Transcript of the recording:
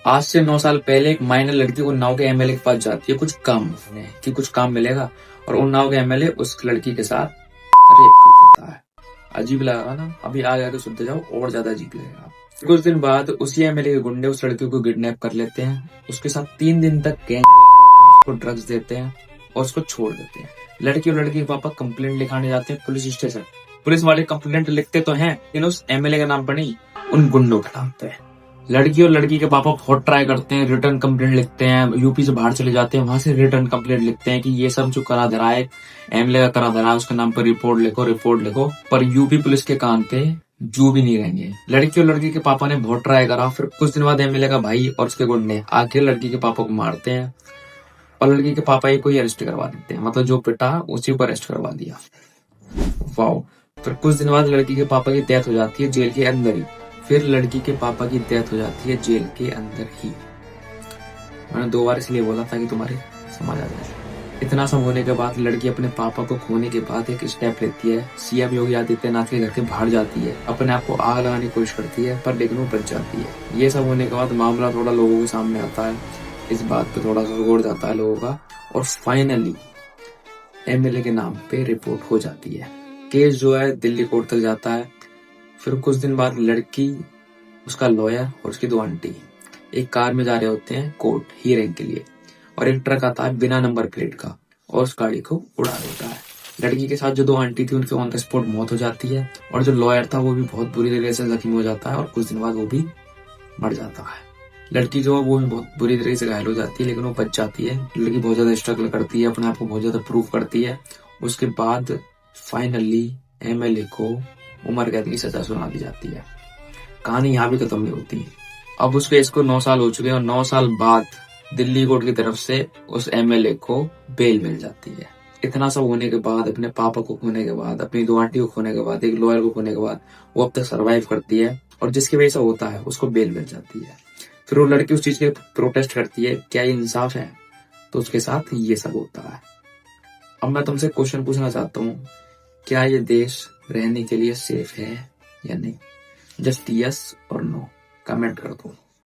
आज से 9 साल पहले एक माइनर लड़की उन्नाव के एमएलए के पास जाती है कुछ काम कि कुछ काम मिलेगा, और उन्नाव के एमएलए उस लड़की के साथ रेप कर देता है। अजीब लगा ना? अभी आगे आगे सुनते जाओ और ज्यादा अजीब लगेगा। कुछ दिन बाद उसी एमएलए के गुंडे उस लड़की को किडनैप कर लेते हैं, उसके साथ 3 दिन तक गैंग रेप करते हैं, उसको ड्रग्स देते हैं और उसको छोड़ देते हैं। लड़की और लड़की के पापा कंप्लेंट लिखाने जाते हैं पुलिस स्टेशन। पुलिस वाले कंप्लेंट लिखते तो हैं लेकिन उस एमएलए का नाम पर नहीं, उन गुंडों के नाम पे। लड़की और लड़की के पापा बहुत ट्राई करते हैं, रिटर्न कंप्लेंट लिखते हैं, यूपी से बाहर चले जाते हैं, वहां से रिटर्न कंप्लेंट लिखते हैं कि ये सब जो करा धरा है, एमएलए का करा धरा है, उसके नाम पर रिपोर्ट लिखो, पर यूपी पुलिस के कान पे जू भी नहीं रहेंगे। लड़की और लड़की के पापा ने बहुत ट्राई करा, फिर कुछ दिन बाद एमएलए का भाई और उसके गुंडे आके लड़की के पापा को मारते हैं और लड़की के पापा को ही अरेस्ट करवा देते हैं। मतलब जो पिटा उसी को अरेस्ट करवा दिया। वाओ। फिर कुछ दिन बाद लड़की के पापा की डेथ हो जाती है जेल के अंदर ही। फिर लड़की के पापा की डेथ हो जाती है जेल के अंदर ही। मैंने 2 बार इसलिए बोला था कि तुम्हारे समझ आ जाए। इतना सब होने के बाद लड़की अपने पापा को खोने के बाद एक स्टेप लेती है, सीएम योगी आदित्यनाथ के घर के बाहर जाती है, अपने आप को आग लगाने की कोशिश करती है, पर लेकिन वो बच जाती है। ये सब होने के बाद मामला थोड़ा लोगों के सामने आता है, इस बात पे थोड़ा सा गौर जाता है लोगों का, और फाइनली एमएलए के नाम पे रिपोर्ट हो जाती है। केस जो है दिल्ली कोर्ट तक जाता है। फिर कुछ दिन बाद लड़की, उसका लॉयर और उसकी 2 आंटी एक कार में जा रहे होते हैं कोर्ट हियरिंग के लिए, और एक ट्रक आता है बिना नंबर प्लेट का और उस गाड़ी को उड़ा देता है। लड़की के साथ जो 2 आंटी थी उनकी ऑन द स्पॉट मौत हो जाती है, और जो लॉयर था वो भी बहुत बुरी तरीके से जख्मी हो जाता है और कुछ दिन बाद वो भी मर जाता है। लड़की जो है वो भी बहुत बुरी तरीके से घायल हो जाती है, लेकिन वो बच जाती है। लड़की बहुत ज्यादा स्ट्रगल करती है, अपने आप को बहुत ज्यादा प्रूव करती है। उसके बाद फाइनली एमएलए को उम्र कैद की सजा सुना दी जाती है। कहानी यहाँ भी खत्म नहीं होती। अब उस केस को 9 साल हो चुके हैं और 9 साल बाद दिल्ली कोर्ट की तरफ से उस एमएलए को बेल मिल जाती है। इतना सब होने के बाद, अपने पापा को खोने के बाद, अपनी 2 आंटी को खोने के बाद, एक लॉयर को खोने के बाद वो अब तक सर्वाइव करती है, और जिसकी वजह से होता है उसको बेल मिल जाती है। फिर वो लड़की उस चीज के प्रोटेस्ट करती है, क्या ये इंसाफ है? तो उसके साथ ये सब होता है। अब मैं तुमसे क्वेश्चन पूछना चाहता हूँ, क्या ये देश रहने के लिए सेफ है या नहीं? जस्ट यस और नो कमेंट कर दो।